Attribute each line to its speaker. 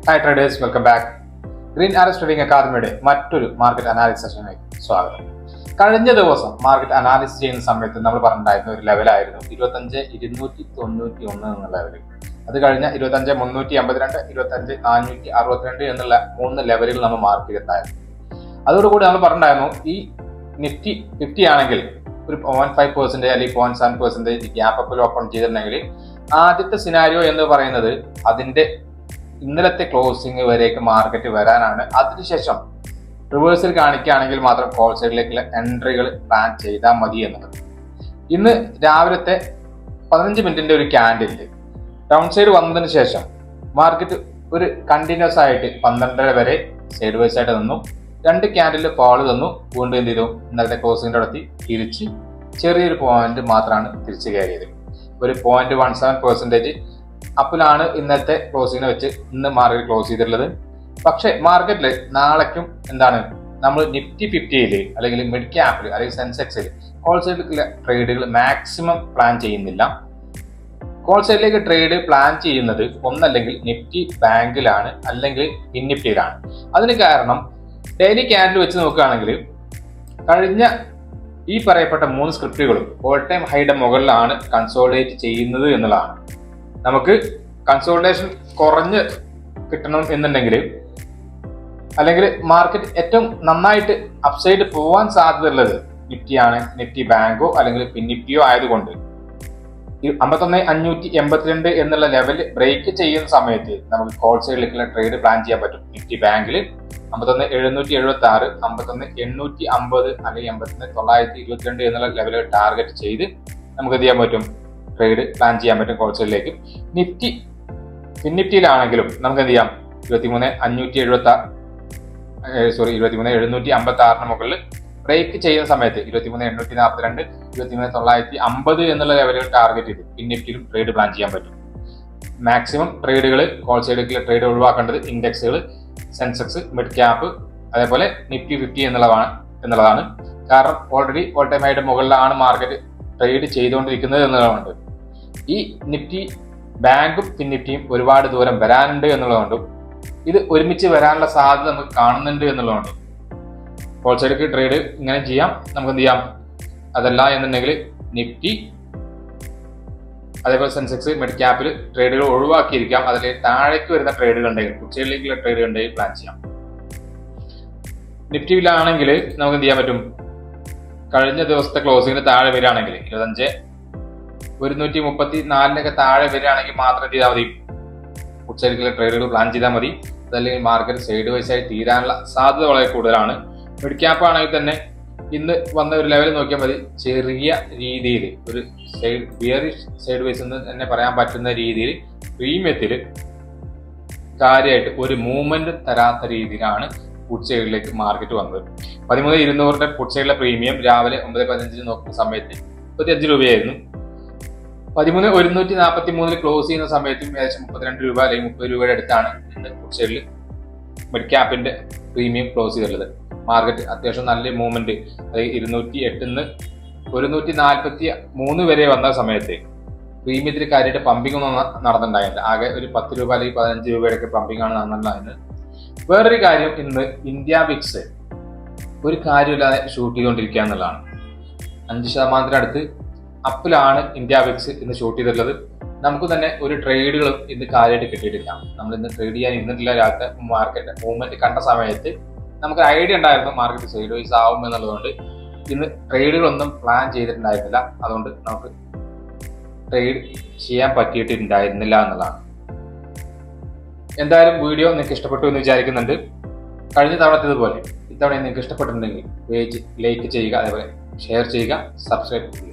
Speaker 1: Hi traders, welcome back. Green arrow trading അക്കാദമിയുടെ മറ്റൊരു market analysis സെഷനിലേക്ക് സ്വാഗതം. കഴിഞ്ഞ ദിവസം മാർക്കറ്റ് അനാലിസിസ് ചെയ്യുന്ന സമയത്ത് നമ്മൾ പറഞ്ഞിട്ടുണ്ടായിരുന്ന ഒരു ലെവലായിരുന്നു 25,291 എന്നുള്ള ലെവൽ. അത് കഴിഞ്ഞ 25,352, 25,462 എന്നുള്ള 3 ലെവലുകൾ നമ്മൾ മാർക്ക് ചെയ്തിട്ടുണ്ടായിരുന്നു. അതോടുകൂടി നമ്മൾ പറഞ്ഞിട്ടുണ്ടായിരുന്നു ഈ നിഫ്റ്റി 50 ആണെങ്കിൽ ഒരു 0.5% അല്ലെങ്കിൽ 0.7% ഗ്യാപ്പ് അപ്പിൽ ഓപ്പൺ ചെയ്തിട്ടുണ്ടെങ്കിൽ ആദ്യത്തെ സിനാരിയോ എന്ന് പറയുന്നത് അതിന്റെ ഇന്നലത്തെ ക്ലോസിംഗ് വരേക്ക് മാർക്കറ്റ് വരാനാണ്. അതിനുശേഷം റിവേഴ്സിൽ കാണിക്കുകയാണെങ്കിൽ മാത്രം കോൾ സൈഡിലേക്കുള്ള എൻട്രികൾ പ്ലാൻ ചെയ്താൽ മതി എന്നുള്ളത്. ഇന്ന് രാവിലത്തെ 15 മിനിറ്റിന്റെ ഒരു ക്യാൻഡിലിൽ ഡൗൺ സൈഡ് വന്നതിന് ശേഷം മാർക്കറ്റ് ഒരു കണ്ടിന്യൂസ് ആയിട്ട് 12:30 വരെ സൈഡ് വൈസ് ആയിട്ട് നിന്നു. 2 ക്യാൻഡിൽ ഫാള് തന്നു. വീണ്ടും എന്ത് ചെയ്തു? ഇന്നലത്തെ ക്ലോസിംഗിന്റെ അടുത്ത് തിരിച്ച് ചെറിയൊരു പോയിന്റ് മാത്രമാണ് തിരിച്ചു കയറിയത്. ഒരു 0.17% അപ്പിലാണ് ഇന്നത്തെ ക്ലോസിങ്ങിനെ വെച്ച് ഇന്ന് മാർക്കറ്റ് ക്ലോസ് ചെയ്തിട്ടുള്ളത്. പക്ഷെ മാർക്കറ്റിൽ നാളേക്കും എന്താണ്, നമ്മൾ നിഫ്റ്റി 50 അല്ലെങ്കിൽ മിഡ് ക്യാപ്പിൽ അല്ലെങ്കിൽ സെൻസെക്സിൽ കോൾ സൈഡിലേക്കുള്ള ട്രേഡുകൾ മാക്സിമം പ്ലാൻ ചെയ്യുന്നില്ല. കോൾ സൈഡിലേക്ക് ട്രേഡ് പ്ലാൻ ചെയ്യുന്നത് ഒന്നല്ലെങ്കിൽ നിഫ്റ്റി ബാങ്കിലാണ് അല്ലെങ്കിൽ നിഫ്റ്റിയിലാണ്. അതിന് കാരണം ഡെയിലി ക്യാൻഡിൽ വെച്ച് നോക്കുകയാണെങ്കിൽ കഴിഞ്ഞ ഈ പറയപ്പെട്ട 3 സ്ക്രിപ്റ്റുകളും ഓൾ ടൈം ഹൈയുടെ മുകളിലാണ് കൺസോളിഡേറ്റ് ചെയ്യുന്നത് എന്നുള്ളതാണ്. നമുക്ക് കൺസോളിഡേഷൻ കുറഞ്ഞ് കിട്ടണം എന്നുണ്ടെങ്കിൽ അല്ലെങ്കിൽ മാർക്കറ്റ് ഏറ്റവും നന്നായിട്ട് അപ്സൈഡ് പോവാൻ സാധ്യതയുള്ളത് നിഫ്റ്റിയാണ്. നിഫ്റ്റി ബാങ്കോ അല്ലെങ്കിൽ നിഫ്റ്റിയോ ആയതുകൊണ്ട് 51,582 എന്നുള്ള ലെവൽ ബ്രേക്ക് ചെയ്യുന്ന സമയത്ത് നമുക്ക് കോൾ സൈഡിലേക്കുള്ള ട്രേഡ് പ്ലാൻ ചെയ്യാൻ പറ്റും. നിഫ്റ്റി ബാങ്കിൽ 51,776, 51,850 അല്ലെങ്കിൽ 51,922 എന്നുള്ള ലെവലുകൾ ടാർഗറ്റ് ചെയ്ത് നമുക്ക് എന്ത് ചെയ്യാൻ പറ്റും? ട്രേഡ് പ്ലാൻ ചെയ്യാൻ പറ്റും കോൾ സൈഡിലേക്ക്. നിഫ്റ്റി നിഫ്റ്റിയിലാണെങ്കിലും നമുക്ക് എന്ത് ചെയ്യാം? 23,756 മുകളിൽ ബ്രേക്ക് ചെയ്യുന്ന സമയത്ത് 23,842, 23,950 എന്നുള്ള ലെവലുകൾ ടാർഗറ്റ് ചെയ്ത് നിഫ്റ്റിയിലും ട്രേഡ് പ്ലാൻ ചെയ്യാൻ പറ്റും. മാക്സിമം ട്രേഡുകൾ കോൾ സൈഡിലേക്കുള്ള ട്രേഡ് ഒഴിവാക്കേണ്ടത് ഇൻഡെക്സുകൾ, സെൻസെക്സ്, മിഡ് ക്യാപ്പ്, അതേപോലെ നിഫ്റ്റി 50 എന്നുള്ളതാണ്. കാരണം ഓൾറെഡി ഓൾ ടൈം ഹൈയുടെ മുകളിലാണ് മാർക്കറ്റ് ട്രേഡ് ചെയ്തുകൊണ്ടിരിക്കുന്നത് എന്നുള്ളതുകൊണ്ട് ഈ നിഫ്റ്റി ബാങ്കും നിഫ്റ്റിയും ഒരുപാട് ദൂരം വരാനുണ്ട് എന്നുള്ളതുകൊണ്ടും ഇത് ഒരുമിച്ച് വരാനുള്ള സാധ്യത നമുക്ക് കാണുന്നുണ്ട് എന്നുള്ളതുകൊണ്ടും കോൾ സൈഡിലേക്ക് ട്രേഡ് ഇങ്ങനെ ചെയ്യാം. നമുക്ക് എന്ത് ചെയ്യാം? അതല്ല എന്നുണ്ടെങ്കിൽ നിഫ്റ്റി അതേപോലെ സെൻസെക്സ്, മിഡ് ക്യാപ്പിൽ ട്രേഡുകൾ ഒഴിവാക്കിയിരിക്കാം. അതിൽ താഴേക്ക് വരുന്ന ട്രേഡുകൾ ഉണ്ടെങ്കിൽ ഉച്ചയിലേക്കുള്ള ട്രേഡുകൾ ഉണ്ടെങ്കിൽ പ്ലാൻ ചെയ്യാം. നിഫ്റ്റിയിലാണെങ്കിൽ നമുക്ക് എന്ത് ചെയ്യാൻ പറ്റും? കഴിഞ്ഞ ദിവസത്തെ ക്ലോസിങ്ങിന് താഴെ വരികയാണെങ്കിൽ 25,134 താഴെ വരികയാണെങ്കിൽ മാത്രം ചെയ്താൽ മതി. ഉച്ചയിലേക്കുള്ള ട്രേഡുകൾ പ്ലാൻ ചെയ്താൽ മതി. അതല്ലെങ്കിൽ മാർക്കറ്റ് സൈഡ് വൈസ് ആയി തീരാനുള്ള സാധ്യത വളരെ കൂടുതലാണ്. മിഡ് ക്യാപ്പ് ആണെങ്കിൽ തന്നെ ഇന്ന് വന്ന ഒരു ലെവൽ നോക്കിയാൽ മതി. ചെറിയ രീതിയിൽ ഒരു സൈഡ് വൈസ് എന്ന് തന്നെ പറയാൻ പറ്റുന്ന രീതിയിൽ പ്രീമിയത്തിൽ കാര്യമായിട്ട് ഒരു മൂവ്മെന്റ് തരാത്ത രീതിയിലാണ് പുട്ട് സൈഡിലേക്ക് മാർക്കറ്റ് വന്നത്. 13,200 പുട്ട് സൈഡിലെ പ്രീമിയം രാവിലെ 9:15 നോക്കുന്ന സമയത്ത് 35 രൂപയായിരുന്നു. 13,143 ക്ലോസ് ചെയ്യുന്ന സമയത്തും ഏകദേശം 32 രൂപ അല്ലെങ്കിൽ 30 രൂപയുടെ അടുത്താണ് ഇന്ന് പുട്ട് സൈഡിൽ മിഡ് ക്യാപ്പിന്റെ പ്രീമിയം ക്ലോസ് ചെയ്തിട്ടുള്ളത്. മാർക്കറ്റ് അത്യാവശ്യം നല്ല മൂവ്മെന്റ്, അതായത് 208 143 വരെ വന്ന സമയത്ത് പ്രീമിയത്തിൽ കാര്യമായിട്ട് പമ്പിംഗ് ഒന്നും നടന്നിട്ടുണ്ടായില്ല. ആകെ ഒരു 10 രൂപ അല്ലെങ്കിൽ 15 രൂപയുടെ പമ്പിംഗ് ആണ് നടന്നിട്ടുണ്ടായിരുന്നത്. വേറൊരു കാര്യം, ഇന്ന് ഇന്ത്യ വിക്സ് ഒരു കാര്യമില്ലാതെ ഷൂട്ട് ചെയ്തുകൊണ്ടിരിക്കുക എന്നുള്ളതാണ്. 5% അടുത്ത് അപ്പിലാണ് ഇന്ത്യ വിക്സ് ഇന്ന് ഷൂട്ട് ചെയ്തിട്ടുള്ളത്. നമുക്ക് തന്നെ ഒരു ട്രേഡുകളും ഇന്ന് കാര്യമായിട്ട് കിട്ടിയിട്ടില്ല. നമ്മൾ ഇന്ന് ട്രേഡ് ചെയ്യാൻ ഇരുന്നിട്ടില്ല. രാത്രി മാർക്കറ്റ് മൂവ്മെന്റ് കണ്ട സമയത്ത് നമുക്ക് ഐഡിയ ഉണ്ടായിരുന്നു മാർക്കറ്റ് സൈഡ് വൈസ് ആവും എന്നുള്ളതുകൊണ്ട് ഇന്ന് ട്രേഡുകളൊന്നും പ്ലാൻ ചെയ്തിട്ടുണ്ടായിരുന്നില്ല. അതുകൊണ്ട് നമുക്ക് ട്രേഡ് ചെയ്യാൻ പറ്റിയിട്ടുണ്ടായിരുന്നില്ല എന്നുള്ളതാണ്. എന്തായാലും വീഡിയോ നിങ്ങൾക്ക് ഇഷ്ടപ്പെട്ടു എന്ന് വിചാരിക്കുന്നുണ്ട്. കഴിഞ്ഞ തവണത്തേതുപോലെ ഇത്തവണ നിങ്ങൾക്ക് ഇഷ്ടപ്പെട്ടിട്ടുണ്ടെങ്കിൽ പേജ് ലൈക്ക് ചെയ്യുക, അതേപോലെ ഷെയർ ചെയ്യുക, സബ്സ്ക്രൈബ് ചെയ്യുക.